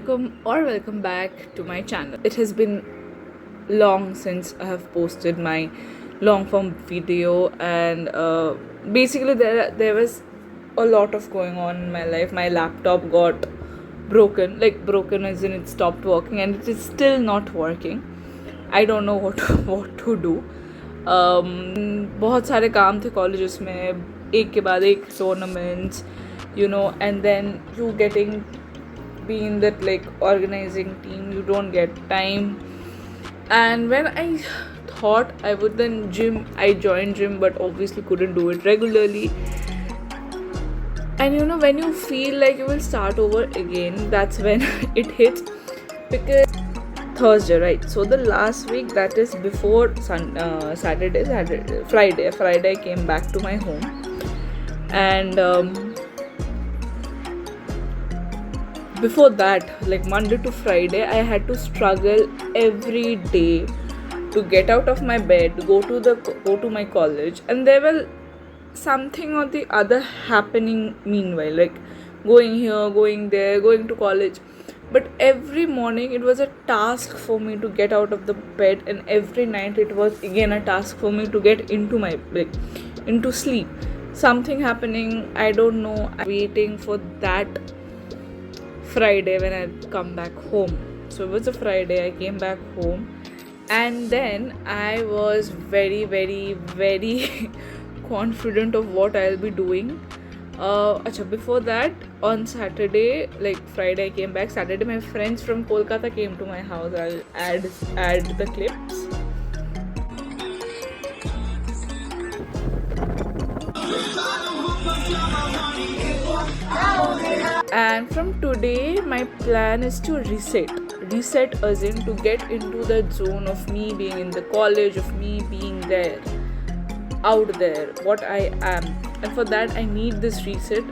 welcome back to my channel. It has been long since I have posted my long form video, and basically there was a lot of going on in my life. My laptop got broken as in it stopped working, and it is still not working. I don't know what to do. बहुत सारे काम थे colleges में, एक के बाद एक tournaments, and then you getting being that like organizing team, you don't get time. And when I thought I would then gym, I joined gym, but obviously couldn't do it regularly. And when you feel like you will start over again, that's when it hits. Because Thursday, right? So the last week, that is before Friday I came back to my home, and before that, like Monday to Friday, I had to struggle every day to get out of my bed, go to my college, and there will something or the other happening meanwhile, like going here, going there, going to college. But every morning it was a task for me to get out of the bed, and every night it was again a task for me to get into sleep. Something happening, I don't know. I'm waiting for that Friday when I come back home. So it was a Friday, I came back home, and then I was very, very, very confident of what I'll be doing. Before that, on Saturday, like Friday I came back, Saturday my friends from Kolkata came to my house. I'll add the clips. And from today, my plan is to reset as in to get into the zone of me being in the college, of me being there, out there, what I am. And for that, I need this reset.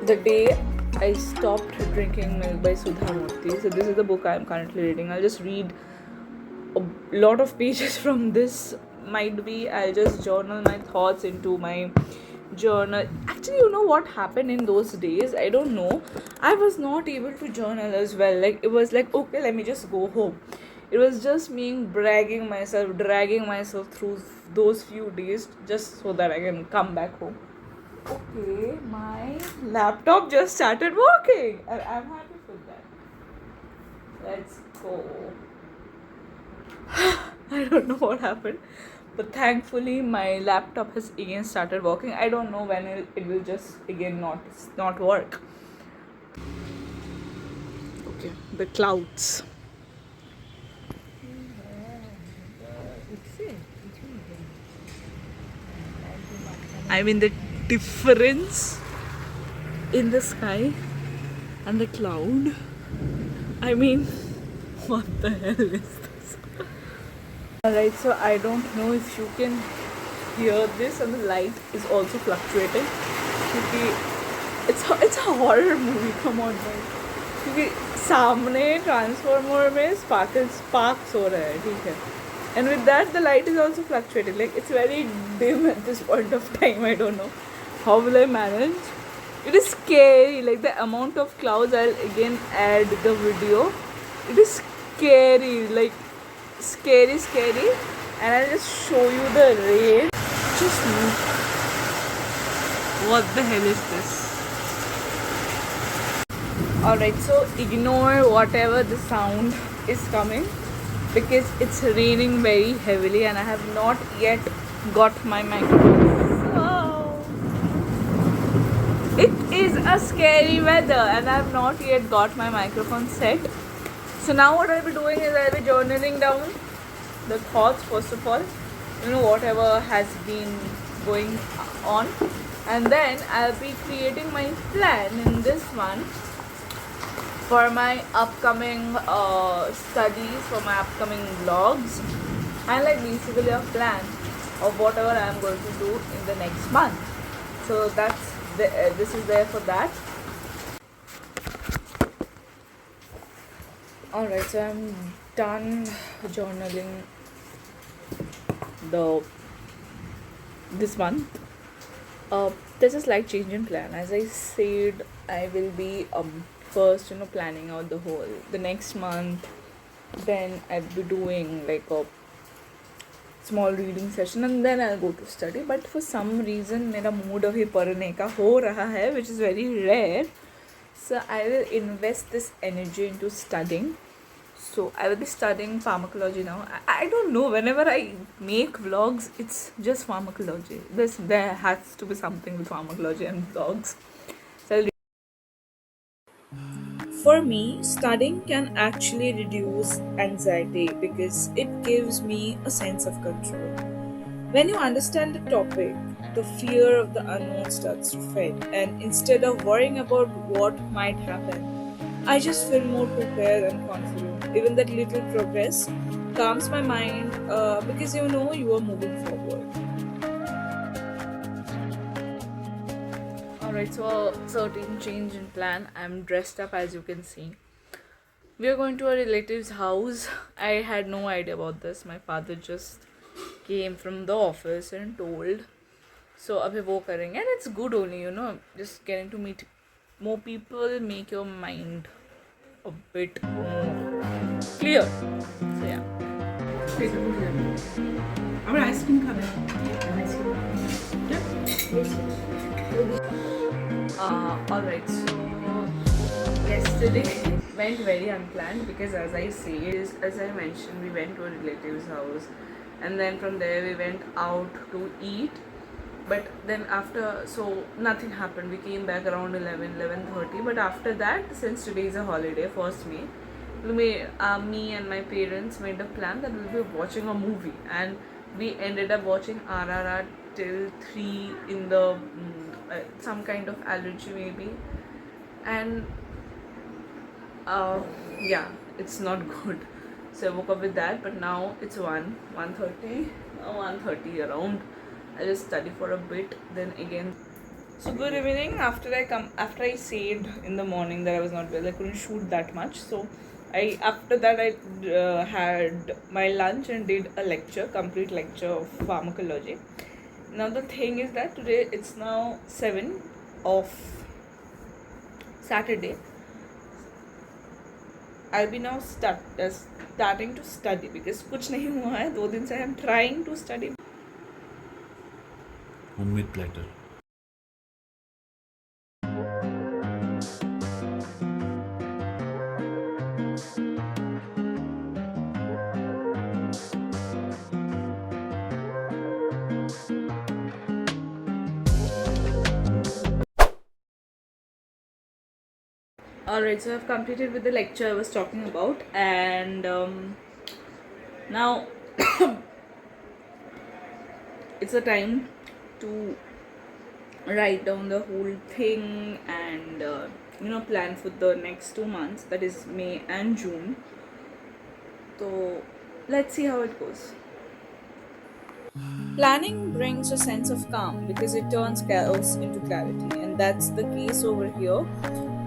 The day I stopped drinking milk by Sudha Murthy. So this is the book I am currently reading. I'll just read a lot of pages from this. Might be I'll just journal my thoughts into my journal. Actually, you know what happened in those days? I don't know. I was not able to journal as well. Like, it was like, okay, let me just go home. It was just me dragging myself through those few days just so that I can come back home. Okay, my laptop just started working, and I'm happy for that. Let's go. I don't know what happened, but thankfully my laptop has again started working. I don't know when it will just again not work. Okay, the clouds. I mean, the difference in the sky and the cloud. I mean, what the hell is this? Alright, so I don't know if you can hear this, and the light is also fluctuating. It's a horror movie, come on guys. क्योंकि सामने transformer में sparks हो रहा है, ठीक है. And with that, the light is also fluctuating. Like, it's very dim at this point of time. I don't know how will I manage. It is scary. Like, the amount of clouds. I'll again add the video. It is scary. Like, scary. And I'll just show you the rain. Just look. What the hell is this? Alright, so ignore whatever the sound is coming, because it's raining very heavily and I have not yet got my microphone. So it is a scary weather and I have not yet got my microphone set. So now what I'll be doing is I'll be journaling down the thoughts first of all, whatever has been going on, and then I'll be creating my plan in this one for my upcoming studies, for my upcoming vlogs, and like basically a plan of whatever I am going to do in the next month. So that's this is there for that. Alright, so I'm done journaling this month. There's a slight change in plan. As I said, I will be first, planning out the next month. Then I'll be doing like a small reading session and then I'll go to study. But for some reason मेरा mood अभी पढ़ने का हो रहा है, which is very rare. So I will invest this energy into studying. So I will be studying pharmacology now. I don't know. Whenever I make vlogs, it's just pharmacology. There has to be something with pharmacology and vlogs. So for me, studying can actually reduce anxiety because it gives me a sense of control. When you understand the topic, the fear of the unknown starts to fade, and instead of worrying about what might happen, I just feel more prepared and confident. Even that little progress calms my mind because you are moving forward. Alright, so a certain change in plan. I'm dressed up as you can see. We are going to a relative's house. I had no idea about this. My father just came from the office and told. So abhi wo karenge, and it's good only, just getting to meet more people, make your mind a bit more clear. So yeah. আমার ice cream খাবে Alright, so yesterday went very unplanned because as I mentioned, we went to a relative's house and then from there we went out to eat. But then after, so nothing happened. We came back around 11:30. But after that, since today is a holiday, 1st May, me and my parents made a plan that we'll be watching a movie, and we ended up watching RRR till 3 in the some kind of allergy maybe, and yeah, it's not good. So I woke up with that, but now it's 1:30 around. I just study for a bit, then again. So good evening. After I said in the morning that I was not well, I couldn't shoot that much. So after that I had my lunch and did a complete lecture of pharmacology. Now the thing is that today it's now 7 of Saturday. I'll be now starting to study because कुछ नहीं हुआ है 2 दिन से. I am trying to study. Homemade platter. Alright, so I've completed with the lecture I was talking about, and now it's a time to write down the whole thing and plan for the next 2 months, that is May and June. So let's see how it goes. Planning brings a sense of calm because it turns chaos into clarity, and that's the case over here.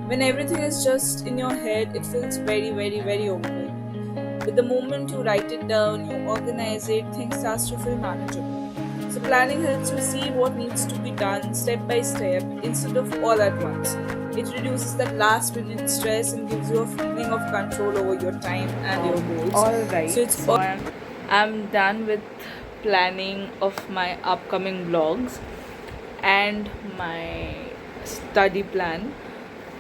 When everything is just in your head, it feels very, very, very overwhelming. But the moment you write it down, you organize it, things start to feel manageable. So planning helps you see what needs to be done step by step instead of all at once. It reduces that last minute stress and gives you a feeling of control over your time and your goals. Alright, So I'm done with planning of my upcoming vlogs and my study plan,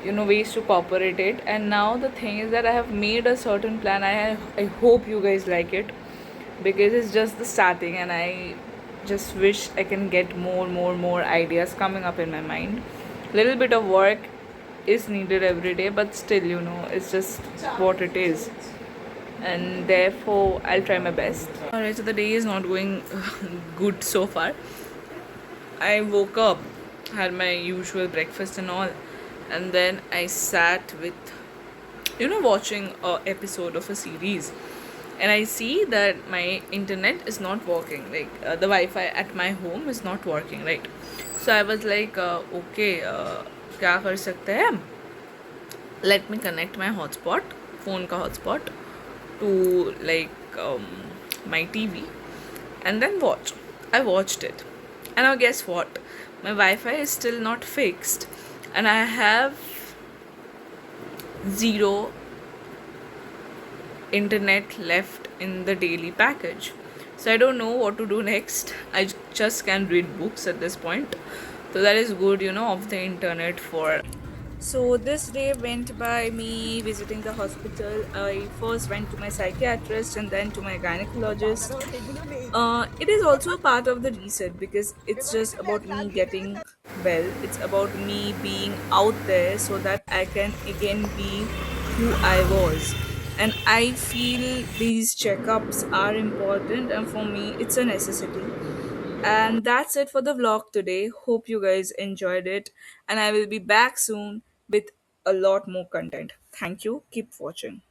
ways to cooperate it. And now the thing is that I have made a certain plan. I hope you guys like it because it's just the starting, and I just wish I can get more ideas coming up in my mind. Little bit of work is needed every day, but still, it's just what it is, and therefore I'll try my best. Alright, so the day is not going good so far. I woke up, had my usual breakfast and all, and then I sat with watching a episode of a series, and I see that my internet is not working, like the Wi-Fi at my home is not working, right? So I was like, okay, kya kar sakte hain, let me connect my hotspot, phone ka hotspot, to like my TV and then watch. I watched it, and now guess what, my Wi-Fi is still not fixed, and I have zero internet left in the daily package. So I don't know what to do next. I just can read books at this point. So that is good, of the internet for. So this day went by me visiting the hospital. I first went to my psychiatrist and then to my gynecologist. It is also a part of the reset because it's just about me getting well. It's about me being out there so that I can again be who I was. And I feel these checkups are important, and for me, it's a necessity. And that's it for the vlog today. Hope you guys enjoyed it, and I will be back soon with a lot more content. Thank you. Keep watching.